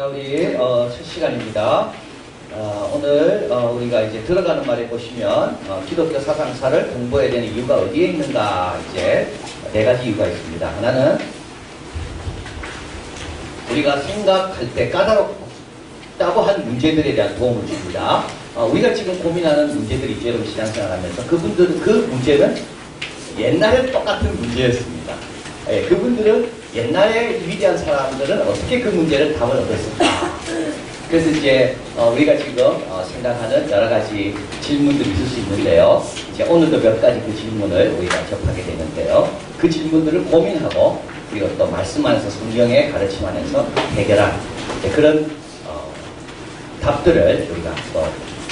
자, 우리 첫 시간입니다. 오늘 우리가 이제 들어가는 말에 보시면 기독교 사상사를 공부해야 되는 이유가 어디에 있는가, 이제 네 가지 이유가 있습니다. 하나는 우리가 생각할 때 까다롭다고 한 문제들에 대한 도움을 줍니다. 우리가 지금 고민하는 문제들이 있죠, 여러분, 신앙생활하면서. 그 문제는 옛날에 똑같은 문제였습니다. 예, 그분들은 옛날에 위대한 사람들은 어떻게 그 문제를 답을 얻었을까. 그래서 이제 우리가 지금 생각하는 여러 가지 질문들이 있을 수 있는데요. 이제 오늘도 몇 가지 그 질문을 우리가 접하게 되는데요. 그 질문들을 고민하고 그리고 또 말씀 안에서 성경의 가르침 안에서 해결한 그런 답들을 우리가 또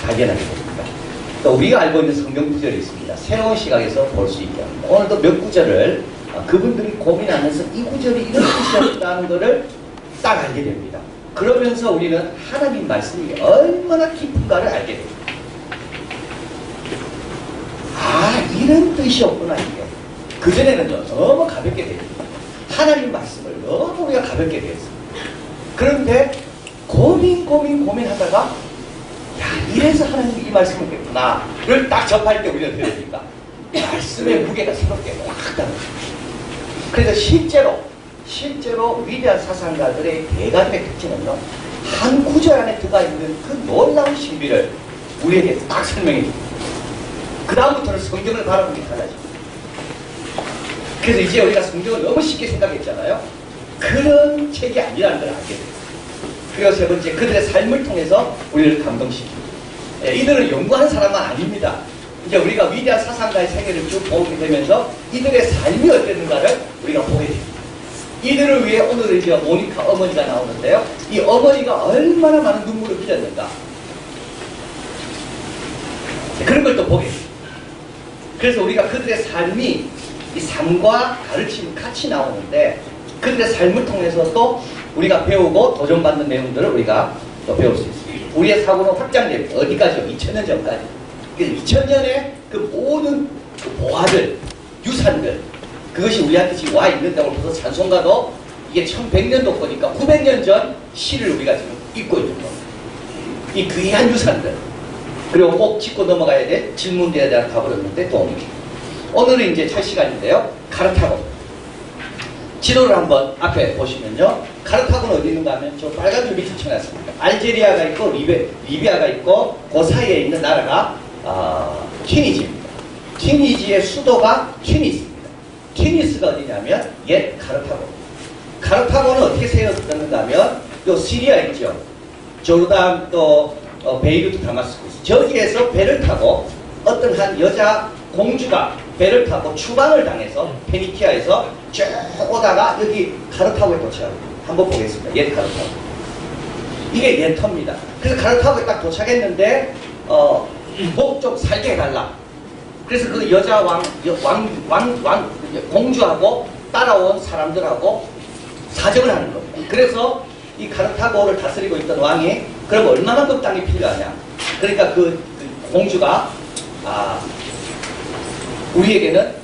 발견하게 됩니다. 또 우리가 알고 있는 성경 구절이 있습니다. 새로운 시각에서 볼 수 있게 합니다. 오늘도 몇 구절을 그분들이 고민하면서 이 구절이 이런 뜻이었다는 것을 딱 알게 됩니다. 그러면서 우리는 하나님 말씀이 얼마나 깊은가를 알게 됩니다. 아, 이런 뜻이었구나, 이게. 그전에는 너무 가볍게 됩니다. 하나님 말씀을 너무 우리가 가볍게 되었습니다. 그런데 고민하다가 야, 이래서 하나님이 이 말씀을 했구나를 딱 접할 때 우리가 들으니까 말씀의 무게가 새롭게 확 다릅니다. 그래서 실제로 위대한 사상가들의 대가들의 특징은요, 한 구절 안에 들어가 있는 그 놀라운 신비를 우리에게 딱 설명해 줍니다. 그 다음부터는 성경을 바라보기 달라집니다. 그래서 이제 우리가 성경을 너무 쉽게 생각했잖아요. 그런 책이 아니라는 걸 알게 됩니다. 그리고 세 번째, 그들의 삶을 통해서 우리를 감동시킵니다. 이들은 연구하는 사람은 아닙니다. 이제 우리가 위대한 사상가의 생애를 쭉 보게 되면서 이들의 삶이 어땠는가를 우리가 보게 됩니다. 이들을 위해 오늘 이제 모니카 어머니가 나오는데요. 이 어머니가 얼마나 많은 눈물을 흘렸는가. 그런 걸 또 보게 됩니다. 그래서 우리가 그들의 삶이 이 삶과 가르침이 같이 나오는데 그들의 삶을 통해서 또 우리가 배우고 도전받는 내용들을 우리가 또 배울 수 있습니다. 우리의 사고는 확장됩니다. 어디까지요? 2000년 전까지. 2000년의 그 모든 그 보화들, 유산들, 그것이 우리한테 지금 와 있는다고 벌써 찬송가도 이게 1100년도 거니까 900년 전 시를 우리가 지금 읽고 있는 겁니다. 이 귀한 유산들. 그리고 꼭 짚고 넘어가야 될 질문들에 대한 답을 얻는데 도움이 됩니다. 오늘은 이제 첫 시간인데요. 카르타고. 지도를 한번 앞에 보시면요. 카르타고는 어디 있는가 하면 저 빨간 줄이 붙여놨습니다. 알제리아가 있고 리비아가 있고 그 사이에 있는 나라가 튀니지입니다. 튀니지의 수도가 튀니스입니다. 튀니스가 어디냐면 옛 카르타고. 카르타고는 어떻게 세워졌는가 하면 요 시리아 있죠. 조르단 또 베이루트 다마스쿠스. 저기에서 배를 타고 어떤 한 여자 공주가 배를 타고 추방을 당해서 페니키아에서 쭉 오다가 여기 카르타고에 도착합니다. 한번 보겠습니다. 옛 카르타고. 이게 옛 터입니다. 그래서 카르타고에 딱 도착했는데 목 좀 살게 해달라. 그래서 그 여자 공주하고 따라온 사람들하고 사정을 하는 겁니다. 그래서 이 카르타고를 다스리고 있던 왕이 그럼 얼마만큼 땅이 필요하냐. 그러니까 그 공주가 우리에게는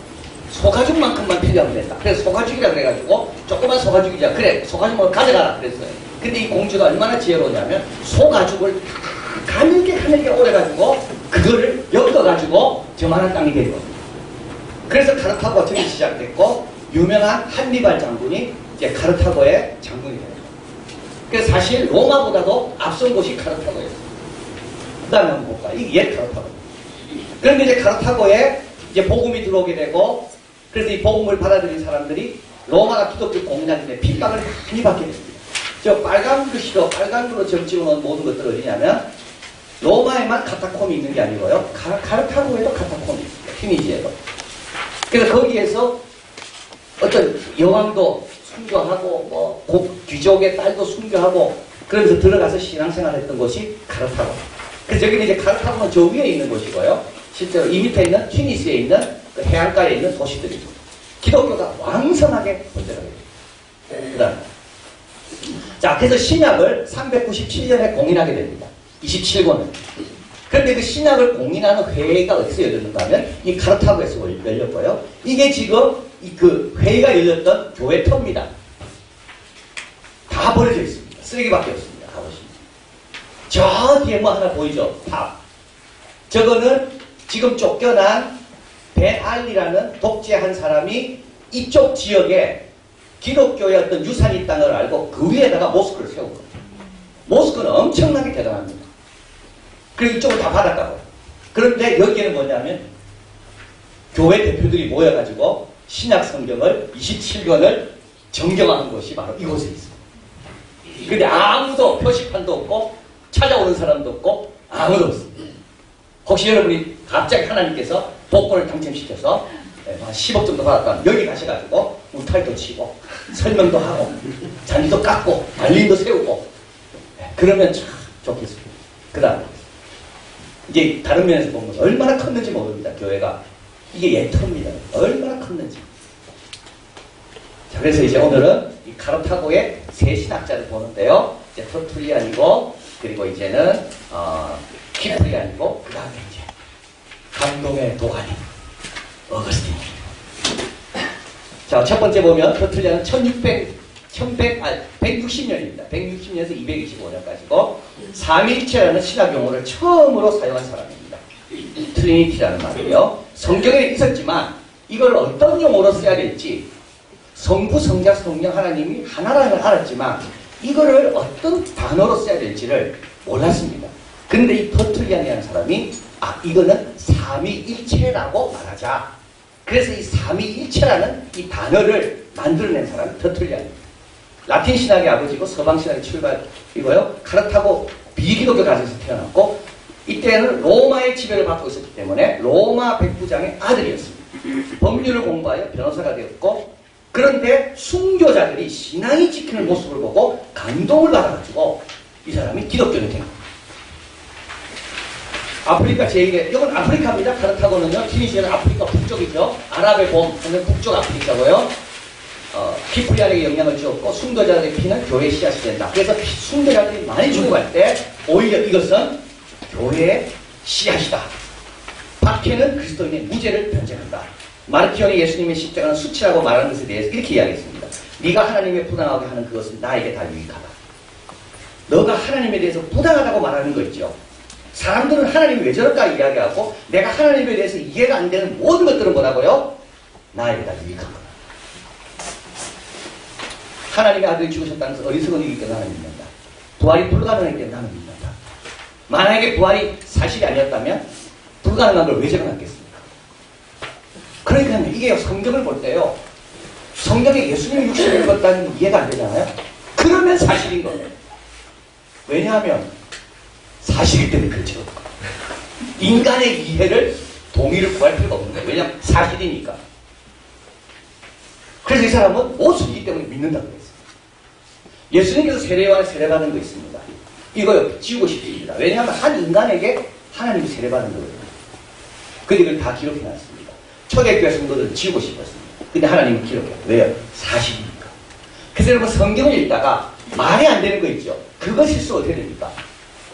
소가죽만큼만 필요하면 된다. 그래서 소가죽이라 그래가지고 조그만 소가죽이자. 그래, 소가죽을 가져가라 그랬어요. 근데 이 공주가 얼마나 지혜로우냐면 소가죽을 가늘게 오래가지고 그거를 엮어가지고 저만한 땅이 된 겁니다. 그래서 카르타고가 저기 시작됐고 유명한 한니발 장군이 이제 카르타고의 장군이 됩니다. 그래서 사실 로마보다도 앞선 곳이 카르타고였어요. 그 다음에 한번 볼까요? 이게 옛 카르타고. 그런데 이제 카르타고에 이제 복음이 들어오게 되고 그래서 이 복음을 받아들인 사람들이 로마가 기독교 공작인데 핍박을 많이 받게 됩니다. 저 빨간 글씨로 빨간 글로 적찍어 놓은 모든 것들은 어디냐면 로마에만 카타콤이 있는 게 아니고요. 카르타고에도 카타콤이 있습니다. 튀니지에도. 그래서 거기에서 어떤 여왕도 순교하고 뭐 귀족의 딸도 순교하고 그러면서 들어가서 신앙생활 했던 곳이 카르타고. 그래서 여기는 이제 카르타고는 저 위에 있는 곳이고요. 실제로 이 밑에 있는 튀니스에 있는 그 해안가에 있는 도시들입니다. 기독교가 왕성하게 번져가게 됩니다. 그 다음에 자, 그래서 신약을 397년에 공인하게 됩니다. 27권을. 그런데 그 신약을 공인하는 회의가 어디서 열렸는가 하면 이 카르타고에서 열렸고요. 이게 지금 그 회의가 열렸던 교회 터입니다. 다 버려져 있습니다. 쓰레기밖에 없습니다. 저 뒤에 뭐 하나 보이죠? 탑. 저거는 지금 쫓겨난 벤알리라는 독재한 사람이 이쪽 지역에 기독교의 어떤 유산이 있다는 걸 알고 그 위에다가 모스크를 세운 거예요. 모스크는 엄청나게 대단합니다. 그리고 이쪽은 다 바닷가고요. 그런데 여기에는 뭐냐면 교회 대표들이 모여가지고 신약 성경을 27권을 정경하는 곳이 바로 이곳에 있어요. 근데 아무도 표시판도 없고 찾아오는 사람도 없고 아무도 없습니다. 혹시 여러분이 갑자기 하나님께서 복권을 당첨시켜서 10억 정도 받았다면 여기 가셔가지고 울타리도 치고 설명도 하고 잔디도 깎고 말림도 세우고 그러면 참 좋겠습니다. 그 다음 이제 다른 면에서 보면 얼마나 컸는지 모릅니다. 교회가 이게 예터입니다. 얼마나 컸는지. 자, 그래서 이제 오늘은 이 카르타고의 세 신학자를 보는데요. 이제 터툴리안이고 그리고 이제는 키프리안이고 그 다음에 이제 감동의 도가니 어거스틴. 자, 첫 번째 보면 터툴리안은 160년입니다. 160년에서 225년까지고 삼위일체라는 신학 용어를 처음으로 사용한 사람입니다. 트리니티라는 말이에요. 성경에 있었지만 이걸 어떤 용어로 써야 될지 성부, 성자, 성령 하나님이 하나라는 걸 알았지만 이거를 어떤 단어로 써야 될지를 몰랐습니다. 그런데 이 터툴리안이라는 사람이 이거는 삼위일체라고 말하자. 그래서 이 삼위일체라는 이 단어를 만들어낸 사람이 터툴리안입니다. 라틴 신학의 아버지고 서방 신학의 출발이고요. 카르타고 비기독교 가정에서 태어났고 이때는 로마의 지배를 받고 있었기 때문에 로마 백부장의 아들이었습니다. 법률을 공부하여 변호사가 되었고 그런데 순교자들이 신앙이 지키는 모습을 보고 감동을 받아가지고 이 사람이 기독교를 된 겁니다. 아프리카 제1의 이건 아프리카입니다. 카르타고는요. 튀니시아는 아프리카 북쪽이죠. 아랍의 봄은 북쪽 아프리카고요. 키프리안에게 영향을 주었고 순교자들의 피는 교회의 씨앗이 된다. 그래서 순교자들이 많이 죽어갈 때 오히려 이것은 교회의 씨앗이다. 박해는 그리스도인의 무죄를 변증한다. 마르키온이 예수님의 십자가는 수치라고 말하는 것에 대해서 이렇게 이야기했습니다. 네가 하나님의 부당하게 하는 그것은 나에게 다 유익하다. 너가 하나님에 대해서 부당하다고 말하는 거 있죠. 사람들은 하나님이 왜 저럴까 이야기하고 내가 하나님에 대해서 이해가 안 되는 모든 것들은 뭐라고요? 나에게 다 유익한 거다. 하나님의 아들이 죽으셨다는 것은 어리석은 일이기 때문에 나는 믿는다. 부활이 불가능하기 때문에 나는 믿는다. 만약에 부활이 사실이 아니었다면 불가능한 걸 왜 적어놨겠습니까? 그러니까 이게 성경을 볼 때요. 성경에 예수님이 육신을 입었다는 게 이해가 안 되잖아요. 그러면 사실인 거예요. 왜냐하면 사실이기 때문에 그렇죠. 인간의 이해를 동의를 구할 필요가 없는 거예요. 왜냐하면 사실이니까. 그래서 이 사람은 모순이기 때문에 믿는다고 그랬어요. 예수님께서 세례요한에 세례받은 거 있습니다. 이거 지우고 싶습니다. 왜냐하면 한 인간에게 하나님이 세례받은 거거든요. 근데 이걸 다 기록해놨습니다. 초대교회 성도들은 지우고 싶었습니다. 근데 하나님은 기록해요. 왜요? 사실이니까. 그래서 여러분 성경을 읽다가 말이 안 되는 거 있죠. 그거 실수 어떻게 됩니까?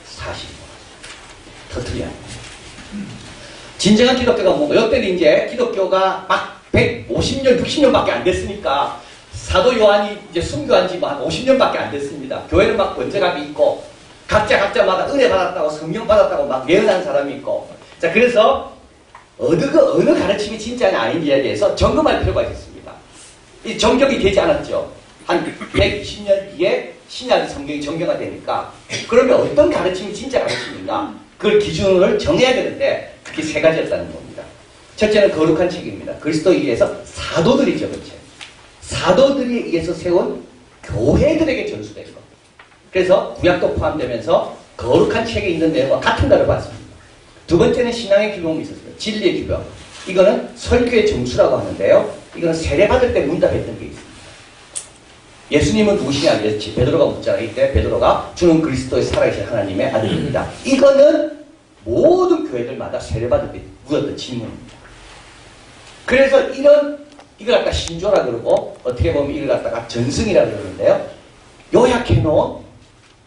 사실입니다. 터틀리안. 진정한 기독교가 뭔가 이때는 이제 기독교가 막 150년, 60년밖에 안 됐으니까 사도 요한이 이제 순교한 지 한 50년밖에 안 됐습니다. 교회는 막 번제각이 있고 각자마다 은혜 받았다고 성령 받았다고 막 예언한 사람이 있고 자 그래서 어느 가르침이 진짜냐 아닌지에 대해서 점검할 필요가 있습니다. 이 정격이 되지 않았죠. 한 120년 뒤에 신약 성경이 정교가 되니까 그러면 어떤 가르침이 진짜 가르침인가 그걸 기준을 정해야 되는데 그게 세 가지였다는 겁니다. 첫째는 거룩한 책입니다. 그리스도에 의해서 사도들이 적은 책. 사도들에 의해서 세운 교회들에게 전수된 것. 그래서 구약도 포함되면서 거룩한 책에 있는 내용과 같은가를 봤습니다. 두 번째는 신앙의 규범이 있었어요. 진리의 규범. 이거는 설교의 정수라고 하는데요. 이거는 세례받을 때 문답했던 게 있습니다. 예수님은 누구시냐? 베드로가 묻잖아요. 이때 베드로가 주는 그리스도의 살아계신 하나님의 아들입니다. 이거는 모든 교회들마다 세례받을 때 묻었던 질문입니다. 그래서 이걸 갖다 신조라 그러고 어떻게 보면 이걸 갖다가 전승이라 그러는데요. 요약해놓은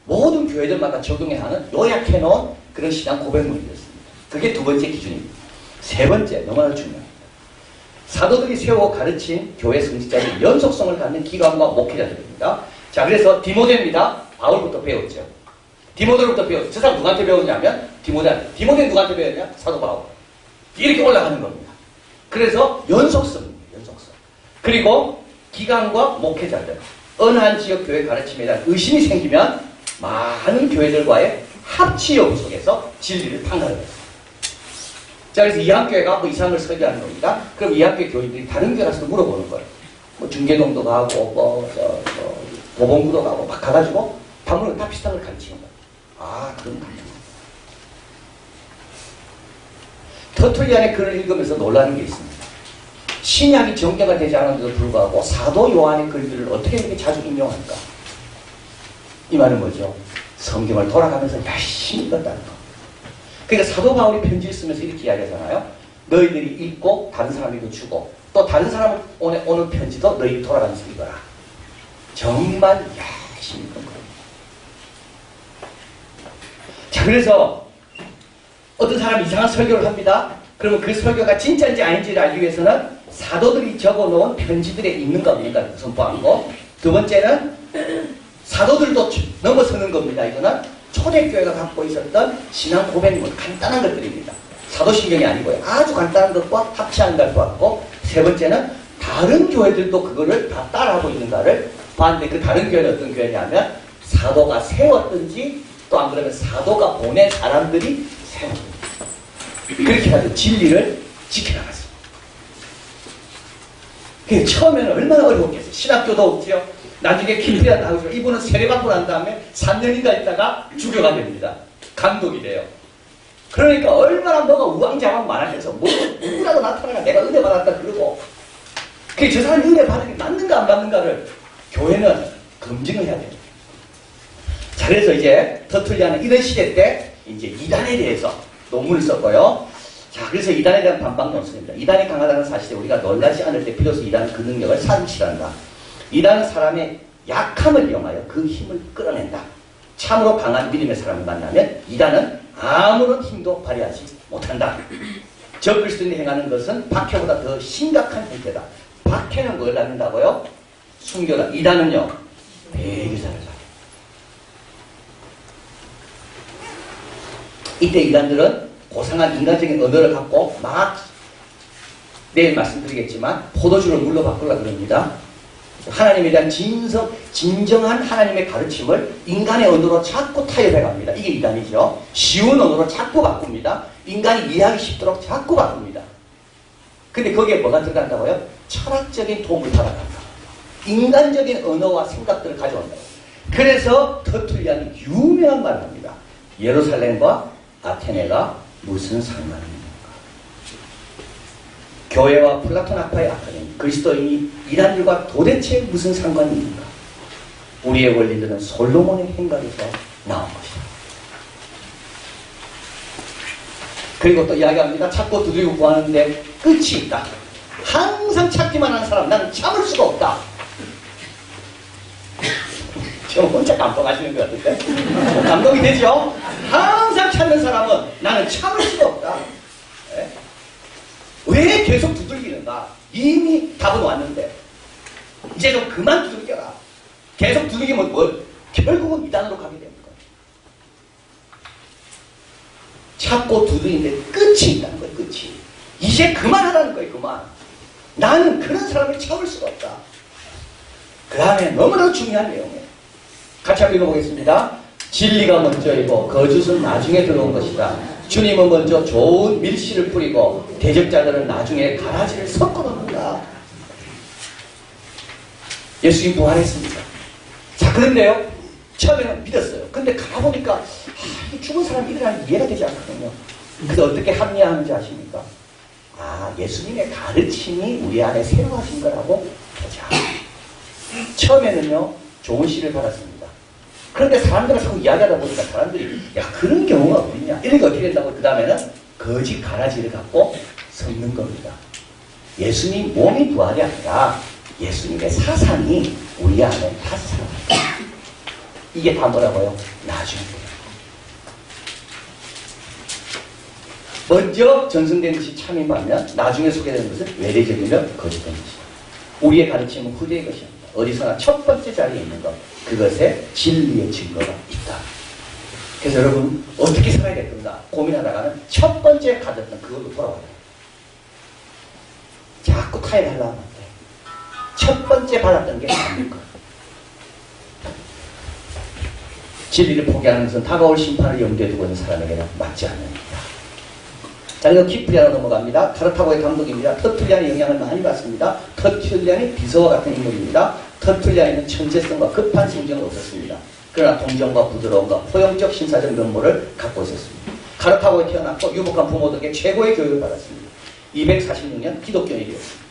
모든 교회들마다 적용해야 하는 요약해놓은 그런 신앙 고백문이었습니다. 그게 두 번째 기준입니다. 세 번째 너무나 중요합니다. 사도들이 세우고 가르친 교회 성직자들이 연속성을 갖는 기관과 목회자들입니다. 자 그래서 디모데입니다. 바울부터 배웠죠. 디모데로부터 배웠어. 저 사람 누구한테 배웠냐면 디모데한테. 디모데는 누구한테 배웠냐? 사도 바울. 이렇게 올라가는 겁니다. 그래서 연속성입니다. 연속성. 그리고 기관과 목회자들, 어느 한 지역 교회 가르침에 대한 의심이 생기면 많은 교회들과의 합치 여부 속에서 진리를 판단해요. 자, 그래서 이한교회가 뭐 이상을 설교하는 겁니다. 그럼 이한교회 교인들이 다른 교회 가서 물어보는 거예요. 뭐 중계동도 가고, 도봉구도 가고, 막 가가지고, 방문은 다 비슷한 걸 가르치는 거예요. 아, 그럼 가르치는 거예요. 터툴리안의 글을 읽으면서 놀라는 게 있습니다. 신약이 정교가 되지 않은데도 불구하고 사도 요한의 글들을 어떻게 이렇게 자주 인용할까? 이 말은 뭐죠? 성경을 돌아가면서 열심히 읽었다는 거. 그러니까 사도 바울이 편지를 쓰면서 이렇게 이야기하잖아요. 너희들이 읽고 다른 사람에게 주고 또 다른 사람 오는 편지도 너희들이 돌아가면서 읽어라. 정말 열심히 읽은 거예요. 자, 그래서 어떤 사람이 이상한 설교를 합니다. 그러면 그 설교가 진짜인지 아닌지를 알기 위해서는 사도들이 적어놓은 편지들에 있는 거 없는가 선포한 거. 두 번째는 사도들도 넘어서는 겁니다. 이거는 초대교회가 갖고 있었던 신앙 고백문 간단한 것들입니다. 사도신경이 아니고요. 아주 간단한 것과 합치한 걸 보았고, 세 번째는 다른 교회들도 그거를 다 따라하고 있는가를 봤는데, 그 다른 교회는 어떤 교회냐면 사도가 세웠든지 또 안 그러면 사도가 보낸 사람들이 세웠든지 그렇게 해가지고 진리를 지켜나갔습니다. 그게 처음에는 얼마나 어려웠겠어요. 신학교도 없지요. 나중에 김태환 나오죠. 이분은 세례받고 난 다음에 3년인가 있다가 주교가 됩니다. 감독이 돼요. 그러니까 얼마나 뭐가 우왕좌왕 많아져서 뭐 누구라도 나타나가 내가 은혜 받았다 그러고, 그게 저 사람이 은혜 받은 게 맞는가 안 맞는가를 교회는 검증을 해야 돼요. 자, 그래서 이제 터툴리안은 이런 시대 때 이제 이단에 대해서 논문을 썼고요. 자, 그래서 이단에 대한 반박 논술입니다. 이단이 강하다는 사실에 우리가 놀라지 않을 때 비로소 이단은 그 능력을 상실한다. 이단은 사람의 약함을 이용하여 그 힘을 끌어낸다. 참으로 강한 믿음의 사람을 만나면 이단은 아무런 힘도 발휘하지 못한다. 적그리스도인이 행하는 것은 박해보다 더 심각한 형태다. 박해는 뭘 낳는다고요? 순교다. 이단은요, 대기사를 낳아요. 이때 이단들은 고상한 인간적인 언어를 갖고 막, 내일 말씀드리겠지만 포도주를 물로 바꾸려고 그럽니다. 하나님에 대한 진정한 하나님의 가르침을 인간의 언어로 자꾸 타협해 갑니다. 이게 이단이죠. 쉬운 언어로 자꾸 바꿉니다. 인간이 이해하기 쉽도록 자꾸 바꿉니다. 근데 거기에 뭐가 들어간다고요? 철학적인 도움을 받아간다. 인간적인 언어와 생각들을 가져온다. 그래서 터툴리안이 유명한 말을 합니다. 예루살렘과 아테네가 무슨 상관이 있는가? 교회와 플라톤 학파의 아카데미, 그리스도인이 이단들과 도대체 무슨 상관이 있는가? 우리의 원리들은 솔로몬의 행각에서 나온 것이다. 그리고 또 이야기합니다. 찾고 두드리고 구하는데 끝이 있다. 항상 찾기만 하는 사람, 나는 참을 수가 없다. 저 혼자 감동하시는 것 같은데? 감동이 되죠? 항상 찾는 사람은 나는 참을 수가 없다. 네? 왜 계속 두들기는가? 이미 답은 왔는데 이제 좀 그만 두들겨라. 계속 두들기면 뭘? 결국은 이단으로 가게 되는 거예요. 찾고 두들기는데 끝이 있다는 거예요. 끝이. 이제 그만하라는 거예요. 그만. 나는 그런 사람을 참을 수가 없다. 그 다음에 너무나 중요한 내용이에요. 같이 한번 읽어보겠습니다. 진리가 먼저이고 거짓은 나중에 들어온 것이다. 주님은 먼저 좋은 밀씨를 뿌리고 대적자들은 나중에 가라지를 섞어 놓는다. 예수님 부활했습니다. 자, 그런데요, 처음에는 믿었어요. 근데 가보니까 죽은 사람이 일어나는 이해가 되지 않거든요. 그래서 어떻게 합리화하는지 아십니까? 아, 예수님의 가르침이 우리 안에 새로워진 거라고 보자. 처음에는요, 좋은 씨를 받았습니다. 그런데 사람들은 자꾸 이야기하다 보니까 사람들이 야, 그런 경우가 어딨냐, 이런 게 어떻게 된다고 그 다음에는 거짓 가라지를 갖고 섞는 겁니다. 예수님 몸이 부활이 아니라 예수님의 사상이 우리 안에 다시 살아납니다. 이게 다 뭐라고요? 나중에. 먼저 전승된 것이 참임받으면 나중에 소개되는 것은 외래적이며 거짓된 것이다. 우리의 가르침은 후대의 것입니다. 어디서나 첫 번째 자리에 있는 것, 그것에 진리의 증거가 있다. 그래서 여러분 어떻게 살아야 될 건가 고민하다가는 첫 번째 가졌던 그걸로 돌아와요. 자꾸 타협하려고 하는데 첫 번째 받았던 게 뭡니까? 진리를 포기하는 것은 다가올 심판을 염두에 두고 있는 사람에게는 맞지 않습니다. 자, 이거 키프리안으로 넘어갑니다. 카르타고의 감독입니다. 터툴리안의 영향을 많이 받습니다. 터툴리안이 비서와 같은 인물입니다. 터툴리안에는 천재성과 급한 성정은 없었습니다. 그러나 동정과 부드러움과 포용적 신사적 면모를 갖고 있었습니다. 카르타고에 태어났고 유복한 부모들에게 최고의 교육을 받았습니다. 246년 기독교인이 되었습니다.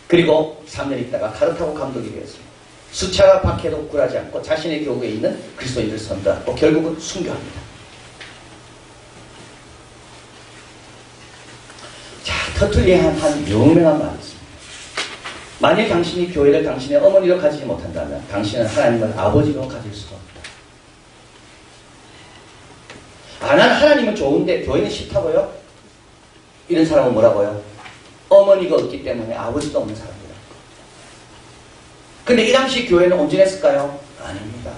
그리고 3년 있다가 카르타고 감독이 되었습니다. 수차가 박해도 굴하지 않고 자신의 교구에 있는 그리스도인을 선도하고 결국은 순교합니다. 자, 터툴리안 한 유명한 말이 있습니다. 만일 당신이 교회를 당신의 어머니로 가지지 못한다면 당신은 하나님을 아버지로 가질 수가 없다. 난 하나님은 좋은데 교회는 싫다고요? 이런 사람은 뭐라고요? 어머니가 없기 때문에 아버지도 없는 사람이다. 근데 이 당시 교회는 온전했을까요? 아닙니다.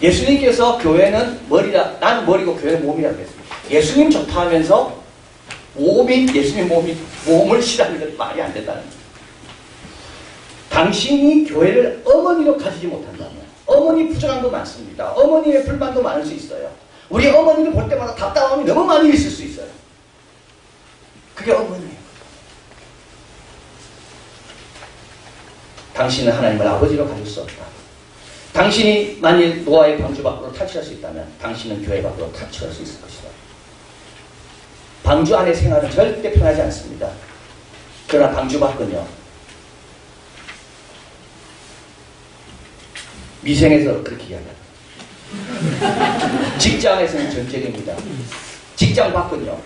예수님께서 교회는 머리다, 나는 머리고 교회는 몸이라고 했습니다. 예수님 좋다 하면서 예수님 몸을 싫어하는 건 말이 안 된다는 거예요. 당신이 교회를 어머니로 가지지 못한다면, 어머니 부정한 거 많습니다. 어머니의 불만도 많을 수 있어요. 우리 어머니를 볼 때마다 답답함이 너무 많이 있을 수 있어요. 그게 어머니예요. 당신은 하나님을 아버지로 가질 수 없다. 당신이 만일 노아의 방주 밖으로 탈출할 수 있다면 당신은 교회 밖으로 탈출할 수 있을 것이다. 방주 안의 생활은 절대 편하지 않습니다. 그러나 방주 밖은요, 미생에서 그렇게 이야기합니다. 직장에서는 전쟁입니다. 직장 밖은요,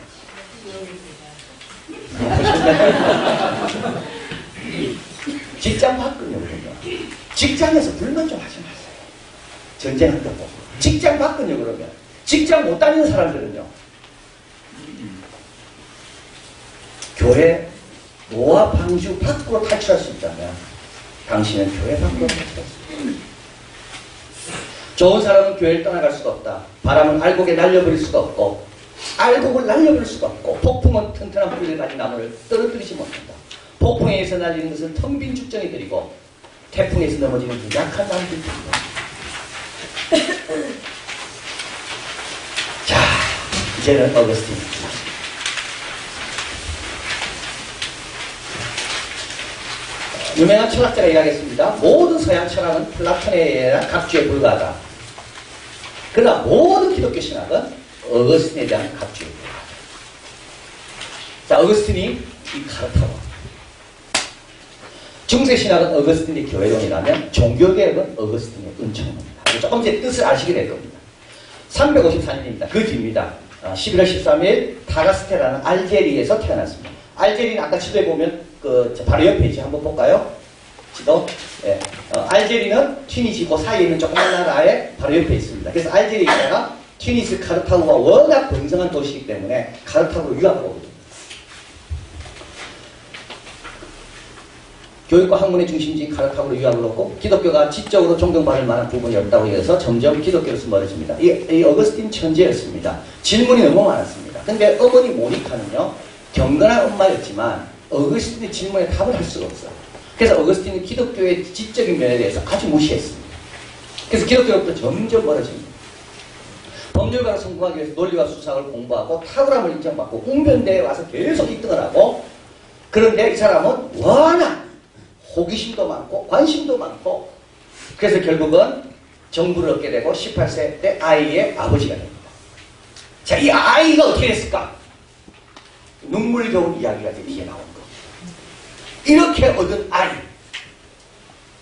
직장 밖은요, 그러면 직장에서 불만 좀 하지 마세요. 전쟁한다고. 직장 밖은요, 그러면 직장 못 다니는 사람들은요, 교회 노아 방주 밖으로 탈출할 수 있다면 당신은 교회 밖으로 탈출할 수 있다. 좋은 사람은 교회를 떠나갈 수가 없다. 바람은 알곡에 날려버릴 수가 없고, 알곡을 날려버릴 수가 없고, 폭풍은 튼튼한 뿌리를 가진 나무를 떨어뜨리지 못한다. 폭풍에 의해서 날리는 것은 텅 빈 죽정이들이고, 태풍에서 넘어지는 약한 나무들입니다. 자, 이제는 어거스틴입니다. 유명한 철학자가 이야기했습니다. 모든 서양 철학은 플라톤에 의한 각주에 불과하다. 그러나 모든 기독교 신학은 어거스틴에 대한 각주에 불과하다. 자, 어거스틴이 이 카르타고. 중세신학은 어거스틴의 교회론이라면 종교개혁은 어거스틴의 은총론입니다. 조금 제 뜻을 아시게 될 겁니다. 354년입니다. 그 뒤입니다. 11월 13일 타가스테라는 알제리에서 태어났습니다. 알제리는 아까 지도에 보면 바로 옆에 있지. 한번 볼까요? 지도. 예. 알제리는 튀니지 그 사이에 있는 조그만 나라에 바로 옆에 있습니다. 그래서 알제리가 튀니스 카르타고가 워낙 번성한 도시이기 때문에 카르타고로 유학을 오거든요. 교육과 학문의 중심지인 카르타고로 유학을 오고 기독교가 지적으로 존경받을 만한 부분이었다고 해서 점점 기독교로서 멀어집니다. 이 어거스틴 천재였습니다. 질문이 너무 많았습니다. 근데 어머니 모니카는요, 경건한 엄마였지만 어거스틴의 질문에 답을 할 수가 없어요. 그래서 어거스틴은 기독교의 지적인 면에 대해서 아주 무시했습니다. 그래서 기독교로부터 점점 멀어집니다. 범죄가를 성공하기 위해서 논리와 수사를 공부하고 탁월함을 인정받고 웅변대에 와서 계속 1등을 하고, 그런데 이 사람은 워낙 호기심도 많고 관심도 많고, 그래서 결국은 정부를 얻게 되고 18세 때 아이의 아버지가 됩니다. 자, 이 아이가 어떻게 됐을까? 눈물겨운 이야기가 뒤에 나온 거. 이렇게 얻은 아이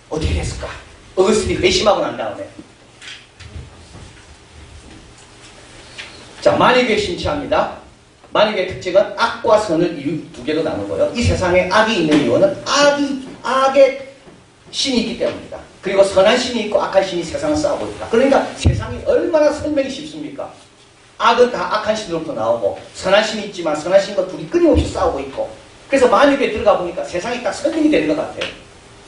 어떻게 됐을까? 어거스틴이 회심하고 난 다음에, 자, 만유교의 신취합니다. 만유교의 특징은 악과 선을 이유 두 개로 나누고요. 이 세상에 악이 있는 이유는 악의 신이 있기 때문입니다. 그리고 선한 신이 있고 악한 신이 세상을 싸우고 있다. 그러니까 세상이 얼마나 설명이 쉽습니까? 악은 다 악한 신으로부터 나오고, 선한 신이 있지만 선한 신과 둘이 끊임없이 싸우고 있고, 그래서 만유교에 들어가 보니까 세상이 딱 설명이 되는 것 같아요.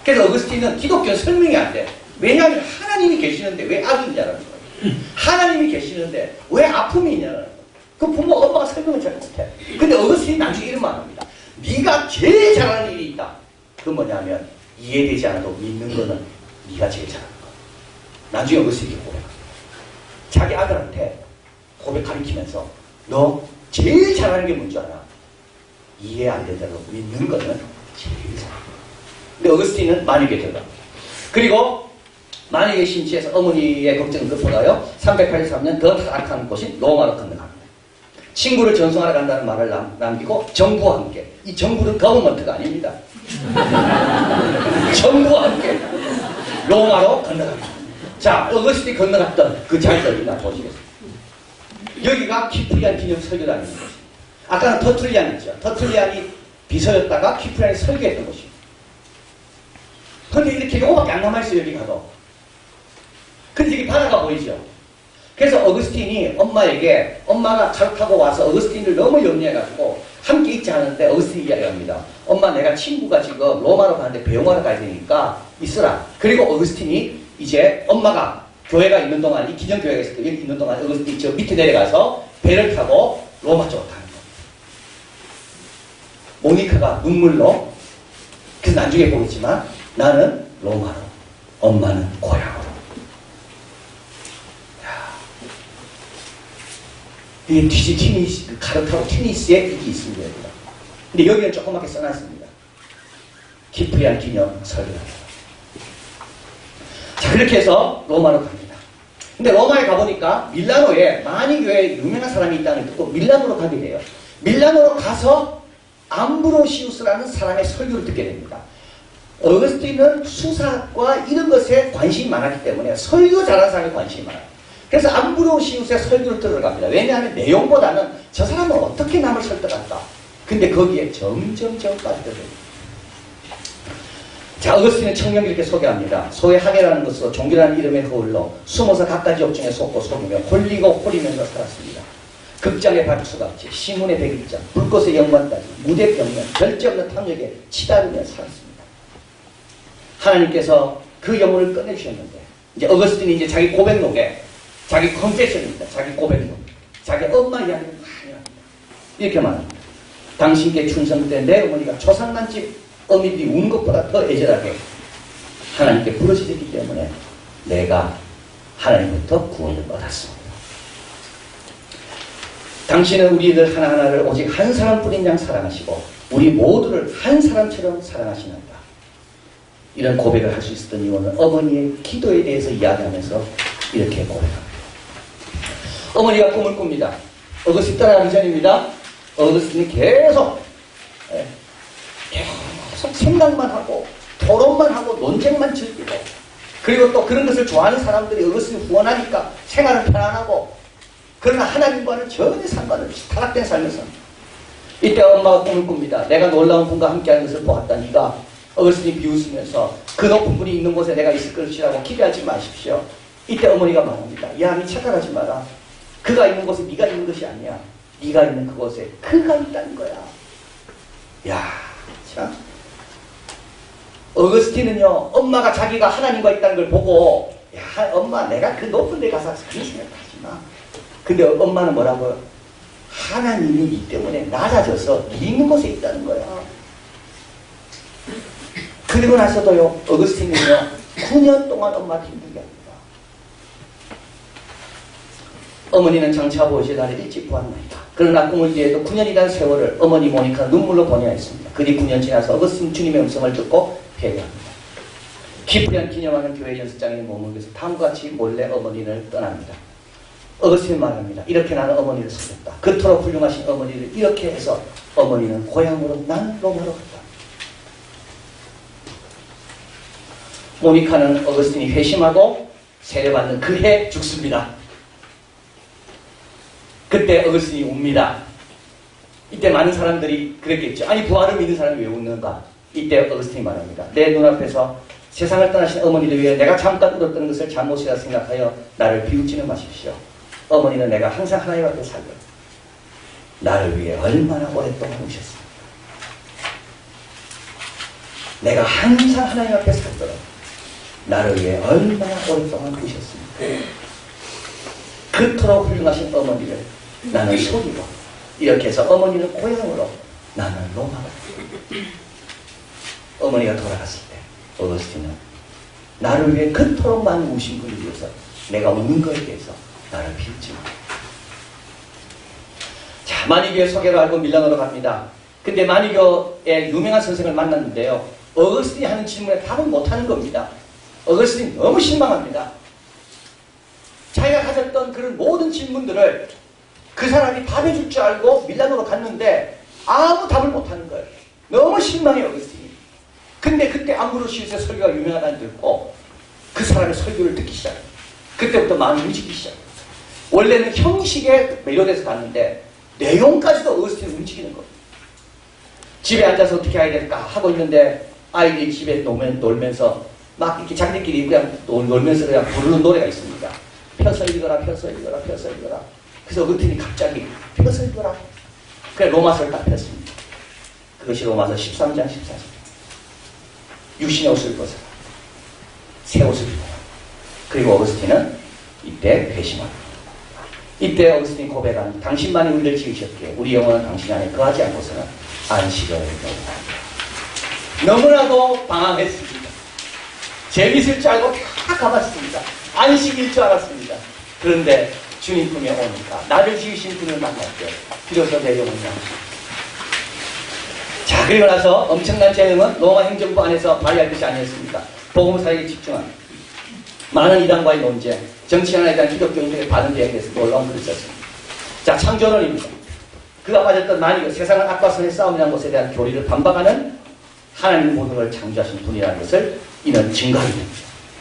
그래서 어거스틴은 기독교는 설명이 안 돼. 왜냐하면 하나님이 계시는데 왜 악이 있냐는 거예요. 하나님이 계시는데 왜 아픔이 있냐는 거예요. 그 부모 엄마가 설명을 잘 못해. 근데 어거스틴이 나중에 이런 말 합니다. 네가 제일 잘하는 일이 있다. 그건 뭐냐면 이해되지 않아도 믿는 거는 네가 제일 잘하는 거야. 나중에 어거스틴이 고백합니다. 자기 아들한테 고백 가리키면서 너 제일 잘하는 게 뭔지 알아? 이해 안 되더라도 믿는 거는 제일 잘하는 거야. 근데 어거스틴은 만유에 들어가. 그리고 만유의 신치에서 어머니의 걱정을 덮어가요. 383년 더 타락한 곳인 로마로 건너갑니다. 친구를 전송하러 간다는 말을 남기고 정부와 함께. 이 정부는 거버먼트가 아닙니다. 정부와 함께 로마로 건너갑니다. 자, 어거스틴이 건너갔던 그 자리를 보시겠습니다. 여기가 키프리안 기념 설교단인 곳입니다. 아까는 터툴리안이죠. 터툴리안이 비서였다가 키프리안이 설교했던 곳입니다. 근데 이렇게 요거밖에 안 남아있어요, 여기 가도. 근데 여기 바다가 보이죠. 그래서 어거스틴이 엄마에게, 엄마가 차를 타고 와서 어거스틴을 너무 염려해가지고 함께 있지 않은데 어거스틴이 이야기합니다. 엄마, 내가 친구가 지금 로마로 가는데 배웅하러 가야 되니까 있으라. 그리고 어거스틴이 이제 엄마가 교회가 있는 동안, 이 기념교회가 있을 때 여기 있는 동안 어거스틴이 저 밑에 내려가서 배를 타고 로마 쪽으로 가는 겁니다. 모니카가 눈물로, 그래서 나중에 보겠지만 나는 로마로, 엄마는 고향으로. 이게 티니스, 가르타고 티니스에 이게 있습니다. 여기가. 근데 여기는 조그맣게 써놨습니다. 키프리안 기념 설교입니다. 자, 그렇게 해서 로마로 갑니다. 근데 로마에 가보니까 밀라노에 만유교회에 유명한 사람이 있다는 걸 듣고 밀라노로 가게 돼요. 밀라노로 가서 암브로시우스라는 사람의 설교를 듣게 됩니다. 어거스틴은 수사학과 이런 것에 관심이 많았기 때문에 설교 잘하는 사람에 관심이 많아요. 그래서 암브로시우스의 설교를 들어갑니다. 왜냐하면 내용보다는 저 사람은 어떻게 남을 설득할까? 근데 거기에 점점 빠져들어요. 자, 어거스틴은 청년 이렇게 소개합니다. 소위 학예라는 것으로 종교라는 이름의 거울로 숨어서 갖가지 욕정에 속고 속이며 홀리고 홀리면서 살았습니다. 극장의 박수같이 시문의 백일장, 불꽃의 영광까지 무대 벽면, 절제 없는 탐욕에 치달으며 살았습니다. 하나님께서 그 영혼을 꺼내주셨는데 이제 어거스틴이 이제 자기 고백록에 자기 컨페션입니다. 자기 고백록. 자기 엄마 이야기를 많이 합니다. 이렇게 말합니다. 당신께 충성 때 내 어머니가 초상난집 어미들이 우는 것보다 더 애절하게 하나님께 부르짖었기 때문에 내가 하나님부터 구원을 얻었습니다. 당신은 우리들 하나하나를 오직 한 사람뿐인 양 사랑하시고 우리 모두를 한 사람처럼 사랑하시는다. 이런 고백을 할 수 있었던 이유는 어머니의 기도에 대해서 이야기하면서 이렇게 고백합니다. 어머니가 꿈을 꿉니다. 어거스틴 떠나기 전입니다. 어거스틴이 계속 생각만 하고 토론만 하고 논쟁만 즐기고 그리고 또 그런 것을 좋아하는 사람들이 어거스틴을 후원하니까 생활은 편안하고 그러나 하나님과는 전혀 상관없이 타락된 삶을 삽니다. 이때 엄마가 꿈을 꿉니다. 내가 놀라운 분과 함께하는 것을 보았다. 네가 어거스틴이 비웃으면서 그 높은 분이 있는 곳에 내가 있을 것이라고 기대하지 마십시오. 이때 어머니가 말합니다. 야, 니 착각하지 마라. 그가 있는 곳에 네가 있는 것이 아니야. 네가 있는 그곳에 그가 있다는 거야. 야, 참. 어거스틴은요, 엄마가 자기가 하나님과 있다는 걸 보고 야, 엄마 내가 그 높은 데 가서 그런 생각하지 마. 근데 엄마는 뭐라고요? 하나님이 이 때문에 낮아져서 네 있는 곳에 있다는 거야. 그리고 나서도요, 어거스틴은요, 9년 동안 엄마한테 힘들게 합니다. 어머니는 장차 보실 날에 일찍 보았나이다. 그러나 꿈을 뒤에도 9년이라는 세월을 어머니 모니카는 눈물로 보내야 했습니다. 그뒤 9년 지나서 어거스틴 주님의 음성을 듣고 회개합니다. 키프리안 기념하는 교회 연습장에 머물면서 다음과 같이 몰래 어머니를 떠납니다. 어거스틴 말합니다. 이렇게 나는 어머니를 살렸다. 그토록 훌륭하신 어머니를 이렇게 해서 어머니는 고향으로 나는 로마로 갔다. 모니카는 어거스틴이 회심하고 세례받는 그 해 죽습니다. 그때 어거스틴이 웁니다. 이때 많은 사람들이 그랬겠죠. 아니 부활을 믿는 사람이 왜 웃는가? 이때 어거스틴이 말합니다. 내 눈앞에서 세상을 떠나신 어머니를 위해 내가 잠깐 울었던 것을 잘못이라 생각하여 나를 비웃지는 마십시오. 어머니는 내가 항상 하나님 앞에 살고 나를 위해 얼마나 오랫동안 우셨습니까? 내가 항상 하나님 앞에 살더라도 나를 위해 얼마나 오랫동안 부셨습니까? 그토록 훌륭하신 어머니를 나는 속이고, 이렇게 해서 어머니는 고향으로, 나는 로마로. 어머니가 돌아갔을 때 어거스틴은 나를 위해 그토록 많은 우신 분을 위해서 내가 웃는 것에 대해서 나를 비웃지 마. 자, 마니교의 소개를 알고 밀라노로 갑니다. 근데 마니교의 유명한 선생을 만났는데요, 어거스틴이 하는 질문에 답을 못하는 겁니다. 어거스틴이 너무 실망합니다. 자기가 가졌던 그런 모든 질문들을 그 사람이 답해줄 줄 알고 밀라노로 갔는데 아무 답을 못하는 거예요. 너무 실망해요, 어거스틴이. 근데 그때 암브로시우스의 설교가 유명하다는 듣고 그 사람의 설교를 듣기 시작해요. 그때부터 마음이 움직이기 시작해요. 원래는 형식에 매료돼서 갔는데 내용까지도 어거스틴이 움직이는 거예요. 집에 앉아서 어떻게 해야 될까 하고 있는데 아이들이 집에 놀면서 막 이렇게 자기들끼리 그냥 놀면서 그냥 부르는 노래가 있습니다. 펴서 읽어라, 펴서 읽어라, 펴서 읽어라. 그래서 어거스틴이 갑자기 펴서 읽어라. 그래 로마서를 딱 폈습니다. 그것이 로마서 13장 14절. 육신의 옷을 벗어라. 새 옷을 입어라. 그리고 어거스틴은 이때 회심합니다. 이때 어거스틴이 고백한 당신만이 우리를 지으셨기에 우리 영혼은 당신 안에 거하지 않고서는 안식을 얻는다. 너무나도 방황했습니다. 재밌을 줄 알고 다 가봤습니다. 안식일 줄 알았습니다. 그런데 주님 품에 오니까 나를 지으신 분을 만날 때 비로소 내 영혼이 안식. 자, 그리고 나서 엄청난 재능은 로마 행정부 안에서 발휘할 것이 아니었습니다. 복음사역에 집중한 많은 이단과의 논쟁, 정치 하나에 대한 기독교인들의 반응에 대해서 놀라운 글을 썼습니다. 자, 창조론입니다. 그가 빠졌던 마니교, 세상은 악과 선의 싸움이라는 것에 대한 교리를 반박하는 하나님 모든 걸 창조하신 분이라는 것을 이는 증거합니다.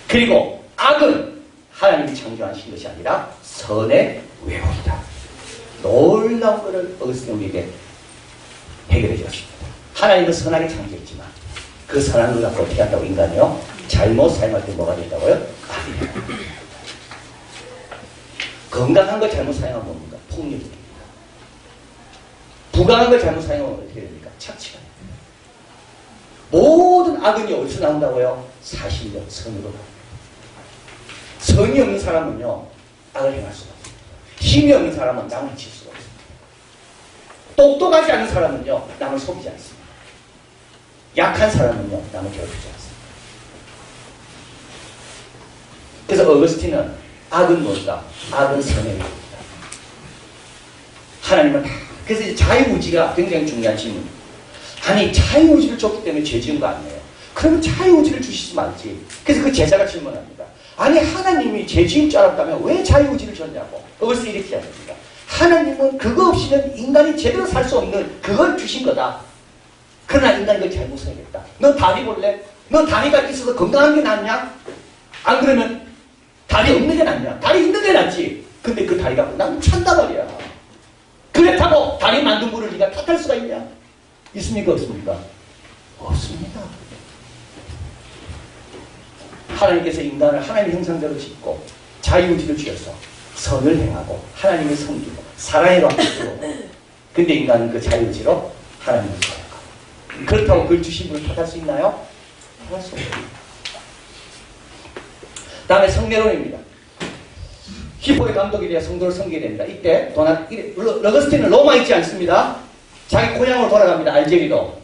그리고 악은 하나님이 창조하신 것이 아니라 선의 왜곡이다. 놀라운 것을 어거스틴이 우리에게 해결해 주었습니다. 하나님은 선하게 창조했지만 그 선한 걸 갖고 어떻게 한다고 인간이요? 잘못 사용할 때 뭐가 된다고요? 악이에요. 건강한 걸 잘못 사용하면 뭡니까? 폭력이 됩니다. 부강한 걸 잘못 사용하면 어떻게 됩니까? 착취가 됩니다. 모든 악은이 어디서 나온다고요? 사실적 선으로. 성이 없는 사람은요, 악을 행할 수가 없습니다. 힘이 없는 사람은 남을 칠 수가 없습니다. 똑똑하지 않은 사람은요, 남을 속이지 않습니다. 약한 사람은요, 남을 괴롭히지 않습니다. 그래서 어거스틴은 악은 뭘까? 악은 선의 왜곡이다. 하나님은 그래서 이제 자유의지가 굉장히 중요한 질문입니다. 아니, 자유의지를 줬기 때문에 죄 지은 거 아니에요? 그러면 자유의지를 주시지 말지. 그래서 그 제자가 질문합니다. 아니, 하나님이 죄 지을 줄 알았다면 왜 자유의지를 줬냐고. 어거스틴이 이렇게 이야기합니다. 하나님은 그거 없이는 인간이 제대로 살 수 없는 그걸 주신 거다. 그러나 인간이 그걸 잘못 써야겠다. 너 다리 볼래? 너 다리가 있어서 건강한 게 낫냐? 안 그러면 다리 없는 게 낫냐? 다리 있는 게 낫지. 근데 그 다리가 난 찬단 말이야. 그렇다고 다리 만든 분을 네가 탓할 수가 있냐? 있습니까? 없습니까? 없습니다. 하나님께서 인간을 하나님의 형상대로 짓고 자유의지를 주셔서 선을 행하고 하나님을 섬기고 사랑의 방식으로. 근데 인간은 그 자유의지로 하나님을 사랑하고. 그렇다고 그걸 주신 분을 탓할 수 있나요? 탓할 수 없습니다. 다음에 성례론입니다. 히포의 감독이 되어 성도를 섬기게 됩니다. 이때 어거스틴은 로마에 있지 않습니다. 자기 고향으로 돌아갑니다. 알제리로.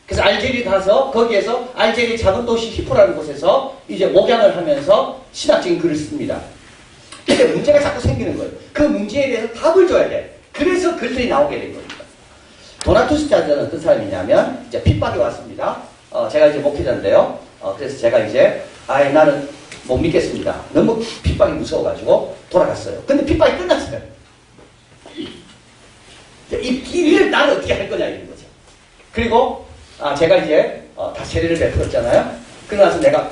그래서 알제리 가서 거기에서 알제리 작은 도시 히포라는 곳에서 이제 목양을 하면서 신학적인 글을 씁니다. 근데 문제가 자꾸 생기는 거예요. 그 문제에 대해서 답을 줘야 돼. 그래서 글들이 나오게 된 겁니다. 도나투스 자는 어떤 사람이냐면 이제 핍박이 왔습니다. 제가 이제 목회자인데요. 그래서 제가 이제 나는 못 믿겠습니다. 너무 핍박이 무서워가지고 돌아갔어요. 근데 핍박이 끝났어요. 이 일을 나는 어떻게 할 거냐 이런 거죠. 그리고 제가 이제 다 세례를 베풀었잖아요. 그러고 나서 내가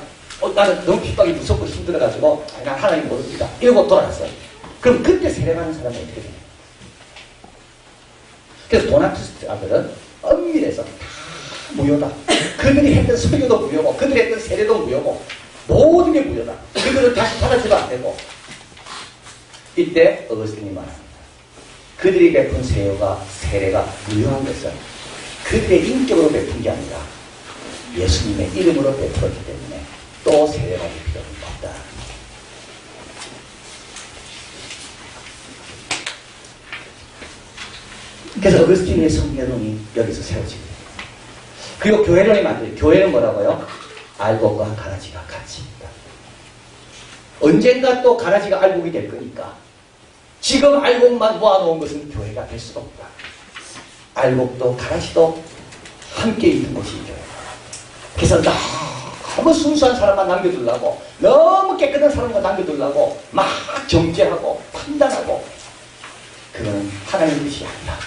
나는 너무 핍박이 무섭고 힘들어가지고 난 하나님 모릅니다. 이러고 돌아갔어요. 그럼 그때 세례받는 사람은 어떻게 되냐? 그래서 도나투스 아들은 엄밀해서 다 무효다. 그들이 했던 설교도 무효고 그들이 했던 세례도 무효고 모든 게 무효다. 그들을 다시 받아주도 안 되고. 이때 어거스틴이 말합니다. 그들이 베푼 세례가 무효한 것은 그들의 인격으로 베푼 게 아니라 예수님의 이름으로 베풀었기 때문에 또 세례 받을 필요는 없다. 그래서 어거스틴의 성례론이 여기서 세워집니다. 그리고 교회론이 만들어요. 교회는 뭐라고요? 알곡과 가라지가 같이 있다. 언젠가 또 가라지가 알곡이 될 거니까 지금 알곡만 모아놓은 것은 교회가 될 수가 없다. 알곡도 가라지도 함께 있는 것이 교회다. 그래서 너무 순수한 사람만 남겨두려고, 너무 깨끗한 사람만 남겨두려고 막 정죄하고 판단하고, 그거는 하나님의 뜻이 아니다.